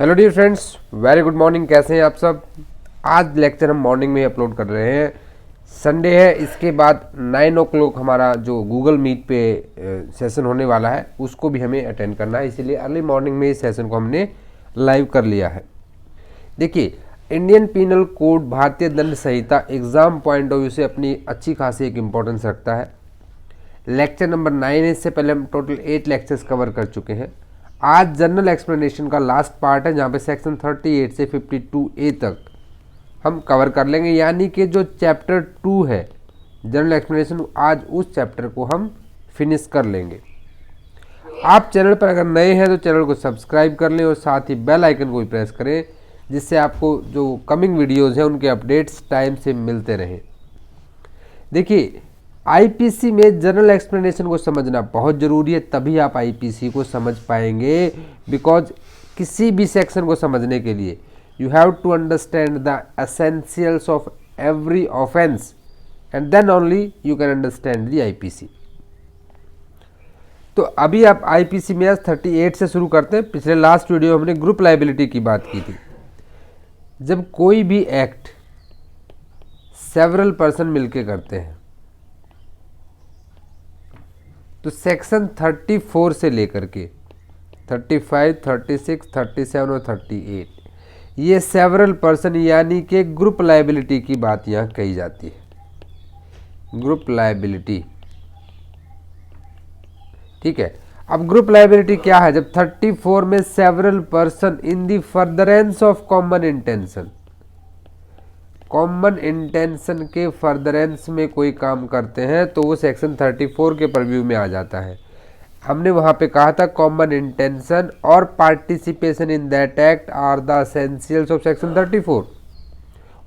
Hello dear friends, very good morning. कैसे हैं आप सब। आज लेक्चर हम मॉर्निंग में अपलोड कर रहे हैं। संडे है, इसके बाद 9 o'clock हमारा जो गूगल मीट पे सेशन होने वाला है उसको भी हमें अटेंड करना है, इसीलिए अर्ली मॉर्निंग में इस सेशन को हमने लाइव कर लिया है। देखिए, इंडियन पीनल कोड भारतीय दंड संहिता एग्ज़ाम पॉइंट ऑफ व्यू से अपनी अच्छी खासी एक इम्पोर्टेंस रखता है। लेक्चर नंबर 9 है, इससे पहले हम टोटल 8 लेक्चर्स कवर कर चुके हैं। आज जनरल एक्सप्लेनेशन का लास्ट पार्ट है, जहाँ पे सेक्शन 38 से 52A तक हम कवर कर लेंगे, यानी कि जो चैप्टर 2 है जनरल एक्सप्लेनेशन, आज उस चैप्टर को हम फिनिश कर लेंगे। आप चैनल पर अगर नए हैं तो चैनल को सब्सक्राइब कर लें और साथ ही बेल आइकन को भी प्रेस करें, जिससे आपको जो कमिंग वीडियोज़ हैं उनके अपडेट्स टाइम से मिलते रहें। देखिए, आईपीसी में जनरल एक्सप्लेनेशन को समझना बहुत ज़रूरी है, तभी आप आईपीसी को समझ पाएंगे। बिकॉज किसी भी सेक्शन को समझने के लिए you have to understand the essentials of every offence and then only you can understand the IPC. तो अभी आप आईपीसी में आज 38 से शुरू करते हैं। पिछले लास्ट वीडियो में हमने ग्रुप लायबिलिटी की बात की थी। जब कोई भी एक्ट सेवरल पर्सन मिलके करते हैं तो सेक्शन 34 से लेकर के 35, 36, 37 और 38 ये सेवरल पर्सन यानी कि ग्रुप लायबिलिटी की बात यहाँ कही जाती है। ग्रुप लायबिलिटी, ठीक है। अब ग्रुप लायबिलिटी क्या है? जब 34 में several person in the furtherance of common intention, common intention के फर्दरेंस में कोई काम करते हैं तो वो सेक्शन 34 के परव्यू में आ जाता है। हमने वहाँ पे कहा था कॉमन इंटेंशन और participation in that act are the essentials of section 34।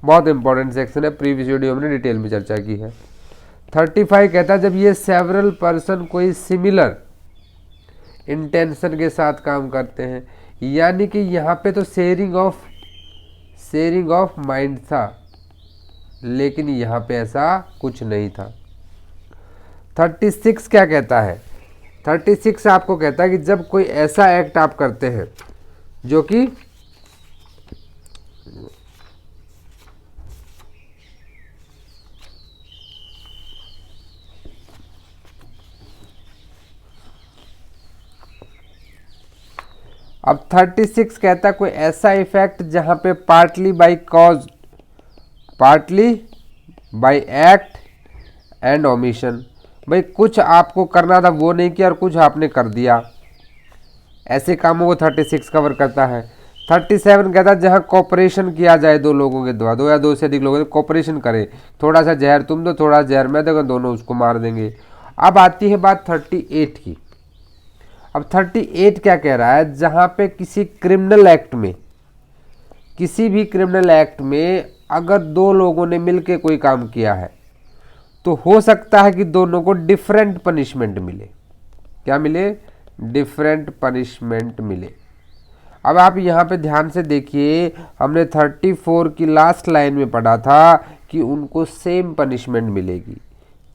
बहुत इंपॉर्टेंट सेक्शन है, प्रीवियस वीडियो हमने डिटेल में चर्चा की है। 35 कहता है जब ये सेवरल पर्सन कोई सिमिलर इंटेंशन के साथ काम करते हैं, यानी कि यहाँ पे तो शेयरिंग ऑफ माइंड था, लेकिन यहाँ पे ऐसा कुछ नहीं था। 36 क्या कहता है? 36 आपको कहता है कि जब कोई ऐसा एक्ट आप करते हैं जो कि अब 36 कहता है कोई ऐसा इफेक्ट जहां पे partly bye cause, partly bye act and omission, भाई कुछ आपको करना था वो नहीं किया और कुछ आपने कर दिया, ऐसे कामों को 36 कवर करता है। 37 कहता है जहां कॉपरेशन किया जाए दो लोगों के द्वारा, दो या दो से अधिक लोगों कॉपरेशन करें, थोड़ा सा जहर तुम दो थोड़ा जहर मैं दूंगा, दोनों उसको मार देंगे। अब आती है बात 38 की। अब 38 क्या कह रहा है? जहां पे किसी क्रिमिनल एक्ट में, किसी भी क्रिमिनल एक्ट में अगर दो लोगों ने मिलकर कोई काम किया है तो हो सकता है कि दोनों को डिफरेंट पनिशमेंट मिले। क्या मिले? डिफरेंट पनिशमेंट मिले। अब आप यहाँ पे ध्यान से देखिए, हमने 34 की लास्ट लाइन में पढ़ा था कि उनको सेम पनिशमेंट मिलेगी,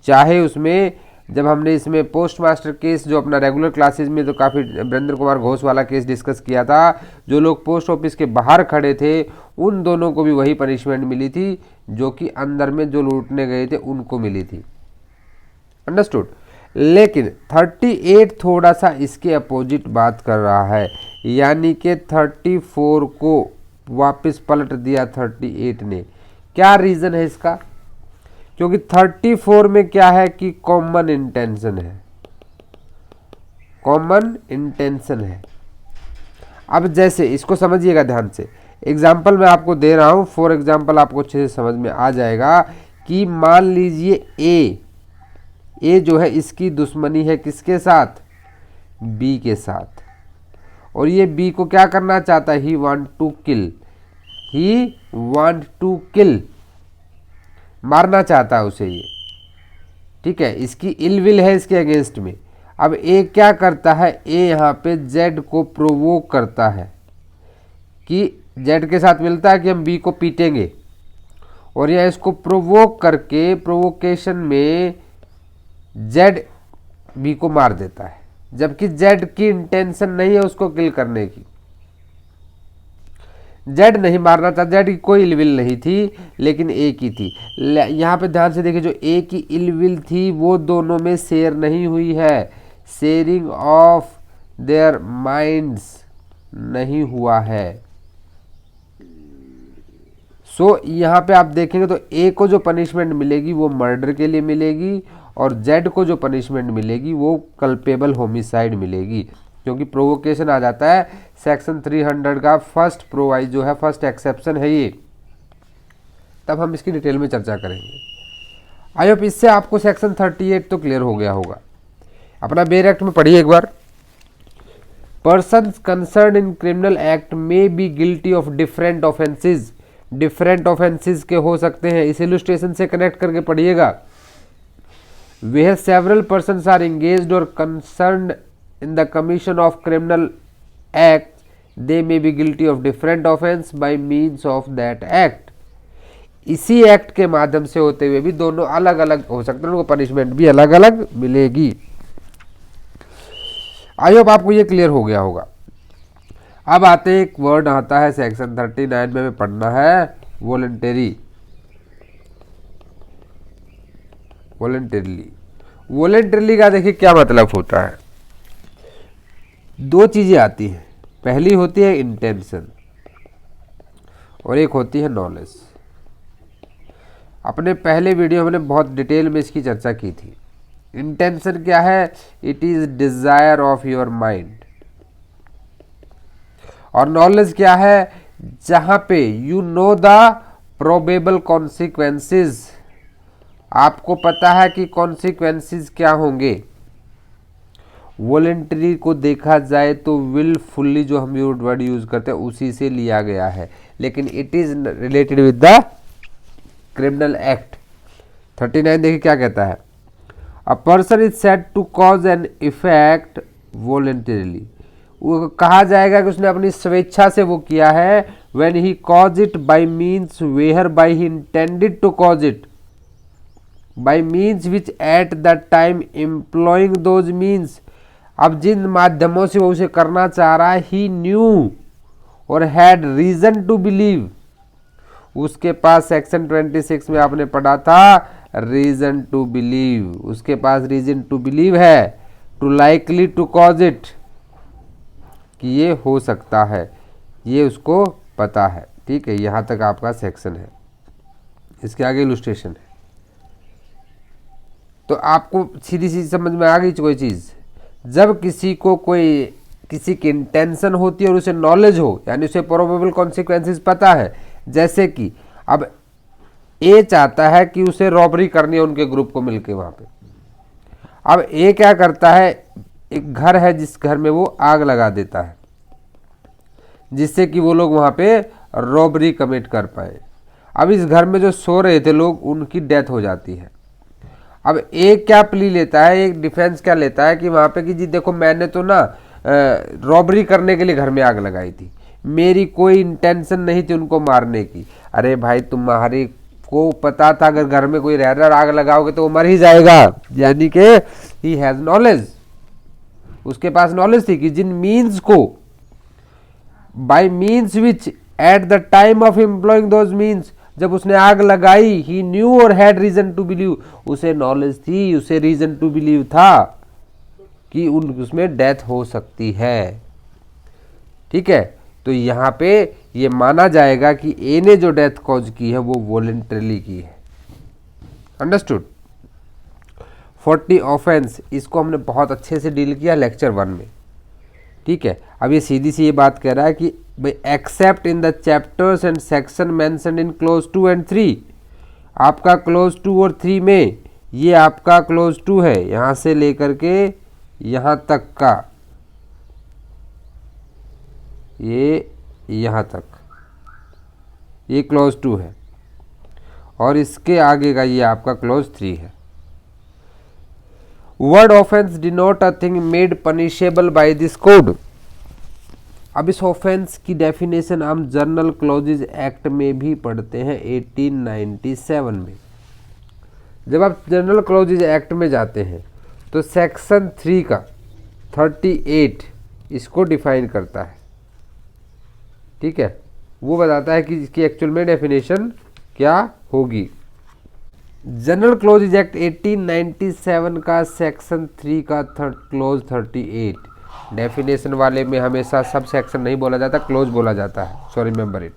चाहे उसमें, जब हमने इसमें पोस्ट मास्टर केस जो अपना रेगुलर क्लासेस में तो काफ़ी वीरेंद्र कुमार घोष वाला केस डिस्कस किया था, जो लोग पोस्ट ऑफिस के बाहर खड़े थे उन दोनों को भी वही पनिशमेंट मिली थी जो कि अंदर में जो लूटने गए थे उनको मिली थी। अंडरस्टूड? लेकिन 38 थोड़ा सा इसके अपोजिट बात कर रहा है, यानी कि 34 को वापस पलट दिया 38 ने। क्या रीज़न है इसका? क्योंकि 34 में क्या है कि कॉमन इंटेंशन है, कॉमन इंटेंशन है। अब जैसे इसको समझिएगा ध्यान से, एग्जाम्पल मैं आपको दे रहा हूं, फॉर एग्जाम्पल आपको अच्छे से समझ में आ जाएगा कि मान लीजिए ए जो है इसकी दुश्मनी है किसके साथ? बी के साथ, और ये बी को क्या करना चाहता है? He want to kill, he want to kill, मारना चाहता है उसे ये, ठीक है, इसकी इल विल है इसके अगेंस्ट में। अब ए क्या करता है? ए यहाँ पे जेड को प्रोवोक करता है कि जेड के साथ मिलता है कि हम बी को पीटेंगे, और यह इसको प्रोवोक करके प्रोवोकेशन में जेड बी को मार देता है, जबकि जेड की इंटेंशन नहीं है उसको किल करने की। जेड नहीं मारना था, जेड की कोई इलविल नहीं थी, लेकिन ए की थी। यहाँ पे ध्यान से देखिए, जो ए की इलविल थी वो दोनों में शेयर नहीं हुई है, शेयरिंग ऑफ देयर माइंड्स नहीं हुआ है। सो यहाँ पे आप देखेंगे तो ए को जो पनिशमेंट मिलेगी वो मर्डर के लिए मिलेगी, और जेड को जो पनिशमेंट मिलेगी वो कल्पेबल होमिसाइड मिलेगी, क्योंकि प्रोवोकेशन आ जाता है सेक्शन 300 का फर्स्ट प्रोवाइज जो है, फर्स्ट एक्सेप्शन है ये। तब हम इसकी डिटेल में चर्चा करेंगे। आई होप इससे आपको सेक्शन 38 तो क्लियर हो गया होगा। अपना बेर एक्ट में पढ़िए एक बार। Person concerned in criminal act may be guilty of different offences. Different offences के हो सकते हैं, इस इलस्ट्रेशन से कनेक्ट करके पढ़िएगा। Where several persons are engaged or concerned in the commission of criminal act, they may be guilty of different offence by means of that act. इसी act के माध्यम से होते हुए भी दोनों अलग अलग हो सकते हैं, उनको पनिशमेंट भी अलग अलग मिलेगी। आई होप आपको ये क्लियर हो गया होगा। अब आते एक वर्ड आता है सेक्शन 39 में पढ़ना है, वॉलंटरी। वॉलंटरली, वॉलंटरली का देखिए क्या मतलब होता है। दो चीजें आती हैं, पहली होती है इंटेंशन और एक होती है नॉलेज। अपने पहले वीडियो में बहुत डिटेल में इसकी चर्चा की थी। इंटेंशन क्या है? It is desire of your mind. और नॉलेज क्या है? जहां पे you know the probable consequences, आपको पता है कि कॉन्सिक्वेंसेस क्या होंगे। वॉलंटरी को देखा जाए तो विलफुली जो हम वर्ड यूज करते हैं उसी से लिया गया है, लेकिन it is related with the criminal act. 39 देखिए क्या कहता है। A person is said to cause an effect voluntarily. वो कहा जाएगा कि उसने अपनी स्वेच्छा से वो किया है। When he cause it by means whereby he intended to cause it, by means which at that time employing those means, अब जिन माध्यमों से वो उसे करना चाह रहा है, he knew और had reason to believe, उसके पास सेक्शन 26 में आपने पढ़ा था reason to believe, उसके पास reason to believe है, to likely to cause it, कि ये हो सकता है, ये उसको पता है। ठीक है, यहाँ तक आपका सेक्शन है। इसके आगे इलस्ट्रेशन है। तो आपको सीधी सी समझ में आ गई कोई चीज़। जब किसी को कोई किसी की इंटेंशन होती है और उसे नॉलेज हो, यानी उसे प्रोबेबल कॉन्सिक्वेंसेस पता है। जैसे कि अब ए चाहता है कि उसे रॉबरी करनी है उनके ग्रुप को मिलके वहाँ पे। अब ए क्या करता है, एक घर है जिस घर में वो आग लगा देता है जिससे कि वो लोग वहाँ पे रॉबरी कमिट कर पाए। अब इस घर में जो सो रहे थे लोग, उनकी डेथ हो जाती है। अब एक क्या प्ली लेता है, एक डिफेंस क्या लेता है कि वहाँ पे कि जी देखो मैंने तो ना रॉबरी करने के लिए घर में आग लगाई थी, मेरी कोई इंटेंशन नहीं थी उनको मारने की। अरे भाई तुम्हारे को पता था अगर घर में कोई रह रहा आग लगाओगे तो वो मर ही जाएगा, यानी कि ही हैज नॉलेज, उसके पास नॉलेज थी कि जिन मीन्स को bye means which at the time of employing those means, जब उसने आग लगाई, ही न्यू और हैड रीजन टू बिलीव, उसे नॉलेज थी, उसे रीजन टू बिलीव था कि उसमें डेथ हो सकती है। ठीक है, तो यहाँ पे ये माना जाएगा कि ए ने जो डेथ कॉज की है वो वॉलंटरीली की है। अंडरस्टूड। 40 ऑफेंस, इसको हमने बहुत अच्छे से डील किया लेक्चर 1 में। ठीक है, अब ये सीधी सी ये बात कह रहा है कि accept in the chapters and section mentioned in close 2 and 3, आपका क्लोज 2 और 3 में ये आपका क्लोज 2 है, यहाँ से लेकर के यहाँ तक का, ये यहाँ तक ये क्लोज 2 है और इसके आगे का ये आपका क्लोज 3 है। Word offence denote a thing made punishable by this code. अब इस ऑफेंस की डेफिनेशन हम जर्नल क्लॉजेज एक्ट में भी पढ़ते हैं 1897 में। जब आप जर्नल क्लॉजेज एक्ट में जाते हैं तो सेक्शन 3 का 38 इसको डिफाइन करता है। ठीक है, वो बताता है कि इसकी एक्चुअल में डेफिनेशन क्या होगी। जनरल क्लोज एक्ट 1897 का सेक्शन 3 का क्लोज 38, डेफिनेशन वाले में हमेशा सब सेक्शन नहीं बोला जाता, क्लोज बोला जाता है, सो रिमेंबर इट।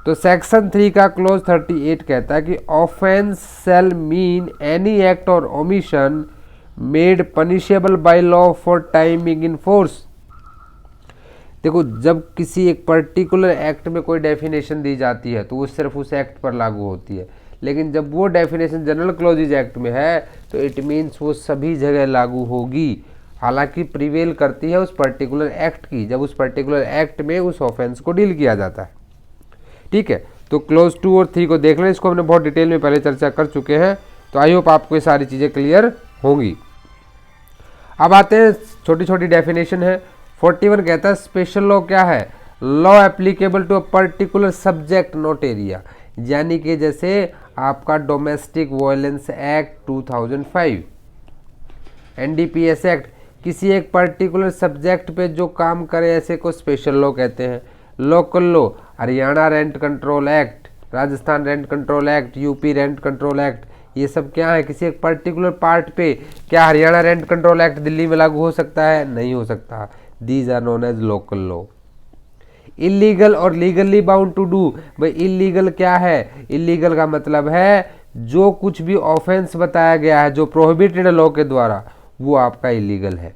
तो सेक्शन 3 का क्लोज 38 कहता है कि ऑफेंस शैल मीन एनी एक्ट और omission made punishable bye law for time being in force. देखो, जब किसी एक पर्टिकुलर एक्ट में कोई डेफिनेशन दी जाती है तो वो सिर्फ उस एक्ट पर लागू होती है, लेकिन जब वो डेफिनेशन जनरल क्लोजेज एक्ट में है तो इट मीन्स वो सभी जगह लागू होगी, हालांकि प्रिवेल करती है उस पर्टिकुलर एक्ट की, जब उस पर्टिकुलर एक्ट में उस ऑफेंस को डील किया जाता है। ठीक है, तो क्लोज 2 और 3 को देख लें, इसको हमने बहुत डिटेल में पहले चर्चा कर चुके हैं, तो आई होप आपको ये सारी चीज़ें क्लियर होंगी। अब आते हैं छोटी छोटी डेफिनेशन है। 41 कहता है स्पेशल लॉ क्या है? Law applicable to a particular subject not area, यानी कि जैसे आपका domestic violence act 2005, NDPS act, किसी एक पर्टिकुलर सब्जेक्ट पे जो काम करे ऐसे को स्पेशल लॉ कहते हैं। Local law, Haryana rent control act, Rajasthan rent control act, UP rent control act, ये सब क्या है? किसी एक पर्टिकुलर पार्ट पे। क्या Haryana rent control act Delhi में लागू हो सकता है? नहीं हो सकता। These are known as local law. Illegal और लीगली बाउंड टू डू, भाई इलीगल क्या है? इलीगल का मतलब है जो कुछ भी ऑफेंस बताया गया है जो प्रोहिबिटेड लॉ के द्वारा, वो आपका इलीगल है।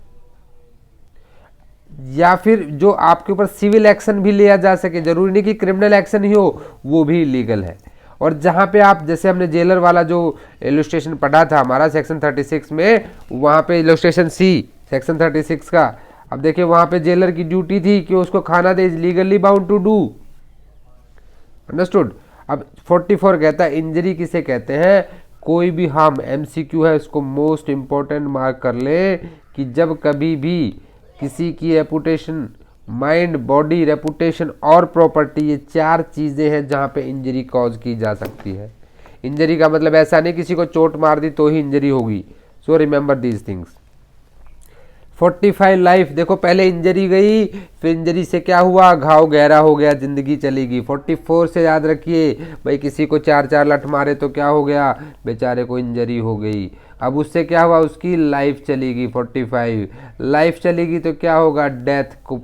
या फिर जो आपके ऊपर सिविल एक्शन भी लिया जा सके, जरूरी नहीं कि क्रिमिनल एक्शन ही हो, वो भी इलीगल है। और जहाँ पे आप, जैसे हमने जेलर वाला जो इलस्ट्रेशन पढ़ा था हमारा सेक्शन 36 में, वहाँ पे इलस्ट्रेशन सी सेक्शन 36 का, अब देखिए वहाँ पे जेलर की ड्यूटी थी कि उसको खाना दे, legally bound to do, understood. अब 44 कहता है इंजरी किसे कहते हैं? कोई भी हार्म, एमसीक्यू है, इसको मोस्ट इंपॉर्टेंट मार्क कर ले कि जब कभी भी किसी की रेपुटेशन, माइंड, बॉडी, रेपुटेशन और प्रॉपर्टी, ये 4 चीज़ें हैं जहाँ पे इंजरी कॉज की जा सकती है। इंजरी का मतलब ऐसा नहीं किसी को चोट मार दी तो ही इंजरी होगी, so remember these things. 45 life, देखो पहले इंजरी गई, फिर इंजरी से क्या हुआ? घाव गहरा हो गया, जिंदगी चलेगी। 44 से याद रखिए भाई, किसी को 4 लठ मारे तो क्या हो गया? बेचारे को इंजरी हो गई। अब उससे क्या हुआ? उसकी लाइफ चलेगी। 45 लाइफ चलेगी तो क्या होगा? डेथ को,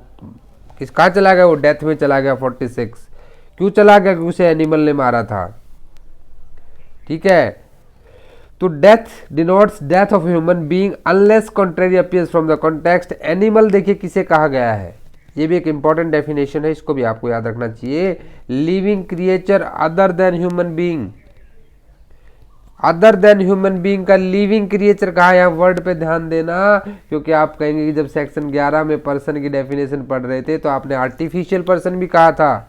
किस कहाँ चला गया? वो डेथ में चला गया। 46 क्यों चला गया? क्योंकि उसे एनिमल ने मारा था। ठीक है, तो death denotes death of human being unless contrary appears from the context. Animal देखिए किसे कहा गया है, ये भी एक इंपॉर्टेंट डेफिनेशन है, इसको भी आपको याद रखना चाहिए। Living creature other than human being, other than human being का लिविंग क्रिएचर कहा, यहाँ वर्ड पे ध्यान देना, क्योंकि आप कहेंगे कि जब सेक्शन 11 में पर्सन की डेफिनेशन पढ़ रहे थे तो आपने आर्टिफिशियल पर्सन भी कहा था।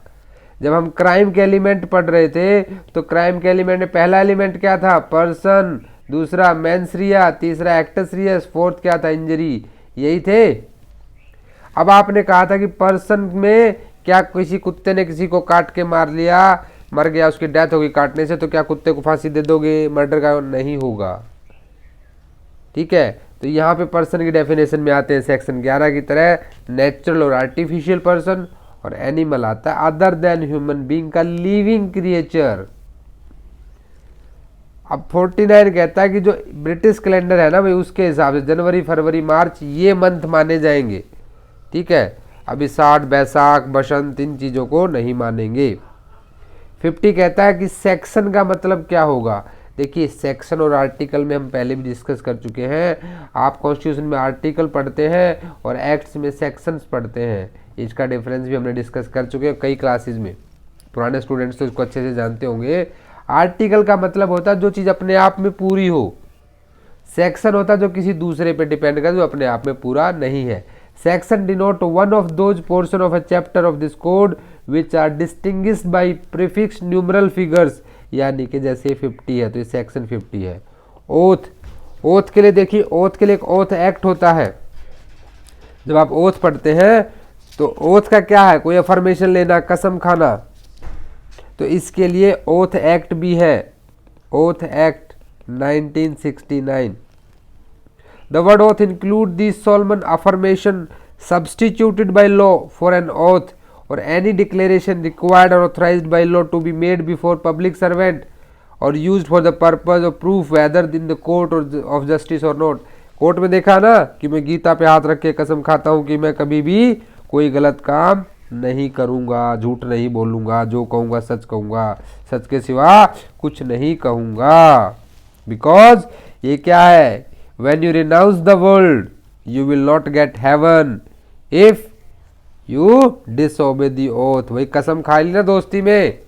जब हम क्राइम के एलिमेंट पढ़ रहे थे तो क्राइम के एलिमेंट में पहला एलिमेंट क्या था? पर्सन, दूसरा मेंस रिया, तीसरा एक्टस रियस, फोर्थ क्या था? इंजरी, यही थे। अब आपने कहा था कि पर्सन में क्या किसी कुत्ते ने किसी को काट के मार लिया, मर गया, उसकी डेथ होगी काटने से, तो क्या कुत्ते को फांसी दे दोगे? मर्डर का नहीं होगा। ठीक है, तो यहाँ पे पर्सन की डेफिनेशन में आते हैं सेक्शन 11 की तरह नेचुरल और आर्टिफिशियल पर्सन, और एनिमल आता है अदर देन ह्यूमन बीइंग का लिविंग क्रिएचर। अब 49 कहता है कि जो ब्रिटिश कैलेंडर है ना भाई, उसके हिसाब से जनवरी, फरवरी, मार्च ये मंथ माने जाएंगे। ठीक है, अभी साठ, बैसाख, बसंत, इन चीज़ों को नहीं मानेंगे। 50 कहता है कि सेक्शन का मतलब क्या होगा? देखिए सेक्शन और आर्टिकल में हम पहले भी डिस्कस कर चुके हैं। आप कॉन्स्टिट्यूशन में आर्टिकल पढ़ते हैं और एक्ट्स में सेक्शंस पढ़ते हैं, इसका डिफरेंस भी हमने डिस्कस कर चुके हैं कई क्लासेस में। पुराने स्टूडेंट्स तो इसको अच्छे से जानते होंगे। आर्टिकल का मतलब होता है जो चीज़ अपने आप में पूरी हो, सेक्शन होता है जो किसी दूसरे पे डिपेंड करे, जो अपने आप में पूरा नहीं है। Section denote one of those portion of a chapter of this code which are distinguished by prefix numeral figures, यानी कि जैसे 50 है तो ये सेक्शन 50 है। ओथ, ओथ के लिए देखिए, ओथ के लिए एक ओथ एक्ट होता है। जब आप ओथ पढ़ते हैं तो ओथ का क्या है? कोई अफर्मेशन लेना, कसम खाना, तो इसके लिए ओथ एक्ट भी है, oath act 1969। The word oath include the solemn affirmation substituted by law for an oath, और एनी डिक्लेरेशन रिक्वायर्ड और authorised by law to be made before public servant और used for the purpose of proof whether in the court of justice और not. Court में देखा ना कि मैं गीता पे हाथ रख के कसम खाता हूं कि मैं कभी भी कोई गलत काम नहीं करूंगा, झूठ नहीं बोलूंगा, जो कहूंगा सच कहूंगा, सच के सिवा कुछ नहीं कहूंगा। बिकॉज ये क्या है, when you renounce the world you will not get heaven if you disobey the oath. वही कसम खा ली ना दोस्ती में,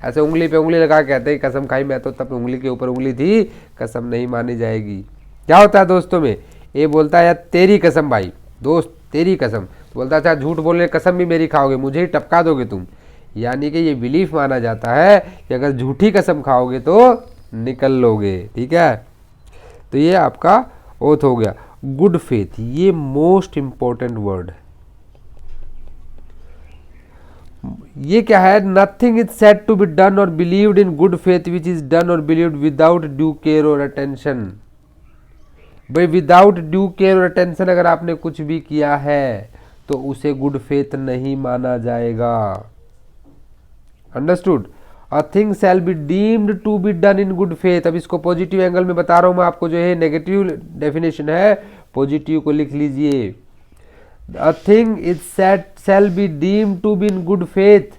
ऐसे उंगली पे उंगली लगा कहते हैं कसम खाई, मैं तो तब उंगली के ऊपर उंगली थी, कसम नहीं मानी जाएगी। क्या होता है दोस्तों में, ये बोलता है यार तेरी कसम भाई, दोस्त तेरी कसम, बोलता अच्छा झूठ बोलने कसम भी मेरी खाओगे, मुझे ही टपका दोगे तुम। यानी कि ये बिलीफ माना जाता है कि अगर झूठी कसम खाओगे तो निकल लोगे। ठीक है, तो ये आपका ओथ हो गया। गुड फेथ, ये मोस्ट इंपॉर्टेंट वर्ड है। ये क्या है, nothing is said to be done और believed in good faith which is done और बिलीव्ड विदाउट ड्यू केयर और अटेंशन। भाई विदाउट ड्यू केयर और अटेंशन अगर आपने कुछ भी किया है तो उसे गुड फेथ नहीं माना जाएगा। Understood. A thing shall be deemed to be done in good faith. अब इसको पॉजिटिव एंगल में बता रहा हूं मैं आपको, जो है नेगेटिव डेफिनेशन है, पॉजिटिव को लिख लीजिए। A thing is said shall be deemed to be in good faith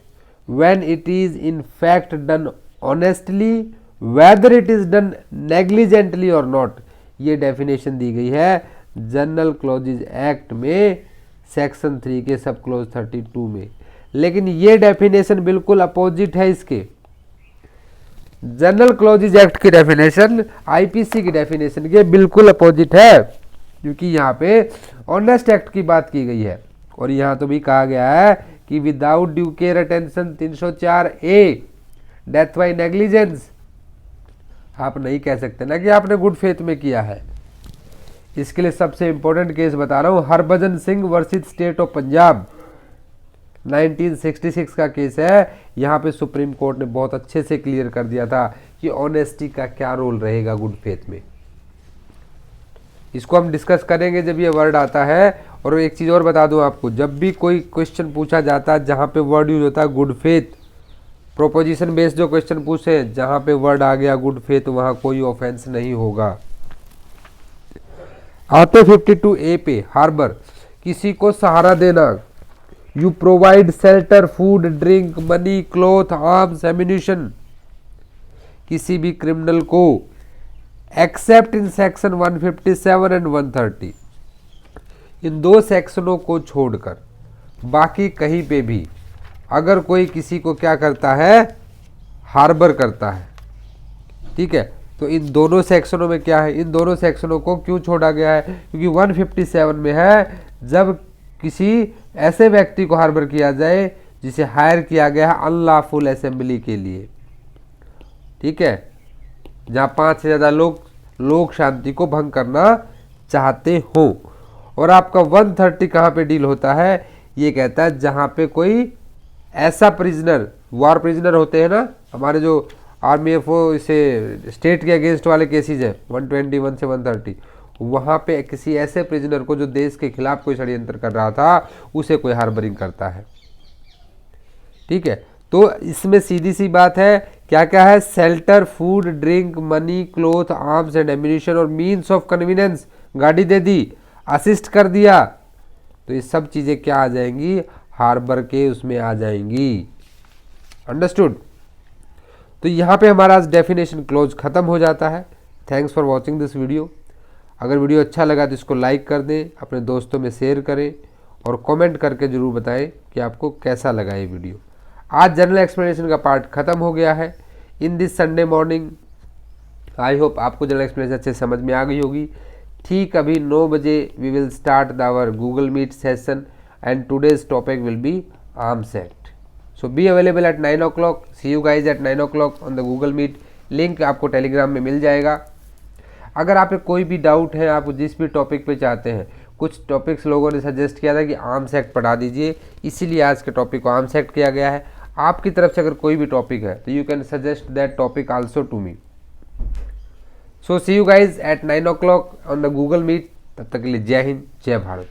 when it is in fact done honestly, whether it is done negligently or not। ये डेफिनेशन दी गई है जनरल क्लॉजेज एक्ट में section 3 के sub clause 32 में। लेकिन ये definition बिल्कुल opposite है इसके। जनरल क्लॉजेज एक्ट की डेफिनेशन आईपीसी की डेफिनेशन के बिल्कुल अपोजिट है, क्योंकि यहाँ पे ऑनेस्ट एक्ट की बात की गई है। और यहाँ तो भी कहा गया है कि without due care attention 304A death by negligence, आप नहीं कह सकते ना कि आपने गुड फेथ में किया है। इसके लिए सबसे इंपॉर्टेंट केस बता रहा हूँ, Harbhajan Singh versus state of Punjab 1966 का केस है। यहाँ पे सुप्रीम कोर्ट ने बहुत अच्छे से क्लियर कर दिया था कि ऑनेस्टी का क्या रोल रहेगा गुड फेथ में। इसको हम डिस्कस करेंगे जब ये वर्ड आता है। और एक चीज़ और बता दूं आपको, जब भी कोई क्वेश्चन पूछा जाता है जहाँ पे वर्ड यूज होता है गुड फेथ, प्रोपोजिशन बेस्ड जो क्वेश्चन पूछे जहाँ पे वर्ड आ गया गुड फेथ, वहाँ कोई ऑफेंस नहीं होगा। आते 52A पे, हार्बर, किसी को सहारा देना। You provide shelter, food, drink, money, cloth, arms, ammunition. किसी भी क्रिमिनल को एक्सेप्ट इन सेक्शन 157 एंड 130, इन दो सेक्शनों को छोड़कर बाकी कहीं पे भी अगर कोई किसी को क्या करता है, हार्बर करता है, ठीक है, तो इन दोनों सेक्शनों में क्या है, इन दोनों सेक्शनों को क्यों छोड़ा गया है, क्योंकि 157 में है जब किसी ऐसे व्यक्ति को हार्बर किया जाए जिसे हायर किया गया है अनलॉफुल असेंबली के लिए, ठीक है, जहाँ 5 से ज़्यादा लोग शांति को भंग करना चाहते हो। और आपका 130 कहाँ पे डील होता है, ये कहता है जहाँ पे कोई ऐसा प्रिजनर, वार प्रिजनर होते हैं ना हमारे जो आर्मी एफ ओ, इसे स्टेट के अगेंस्ट वाले केसेज हैं 121 से 130, वहाँ पे किसी ऐसे प्रिजनर को जो देश के खिलाफ कोई षड्यंत्र कर रहा था उसे कोई हार्बरिंग करता है, ठीक है। तो इसमें सीधी सी बात है, क्या क्या है, shelter, food, drink, money, cloth, arms and ammunition और मीन्स ऑफ कन्वीनियंस, गाड़ी दे दी, असिस्ट कर दिया, तो ये सब चीज़ें क्या आ जाएंगी, हार्बर के उसमें आ जाएंगी। अंडरस्टूड। तो यहाँ पे हमारा आज डेफिनेशन क्लोज खत्म हो जाता है। Thanks for watching this video. अगर वीडियो अच्छा लगा तो इसको लाइक कर दें, अपने दोस्तों में शेयर करें और कमेंट करके ज़रूर बताएं कि आपको कैसा लगा ये वीडियो। आज जनरल एक्सप्लेनेशन का पार्ट खत्म हो गया है। In this Sunday morning I hope आपको जनरल एक्सप्लेनेशन अच्छे समझ में आ गई होगी। ठीक अभी 9 बजे we will start our Google Meet session and today's topic will be Arms Act. So be available at 9 o'clock। See you guys at 9 o'clock on the Google Meet. Link आपको Telegram में मिल जाएगा। अगर आप पे कोई भी डाउट है, आप जिस भी टॉपिक पे चाहते हैं, कुछ टॉपिक्स लोगों ने सजेस्ट किया था कि आर्म्स एक्ट पढ़ा दीजिए, इसीलिए आज के टॉपिक को आर्म्स एक्ट किया गया है। आपकी तरफ से अगर कोई भी टॉपिक है तो you can suggest that topic also to me. So see you guys at 9 o'clock on the Google Meet. तब तक के लिए जय हिंद, जय भारत।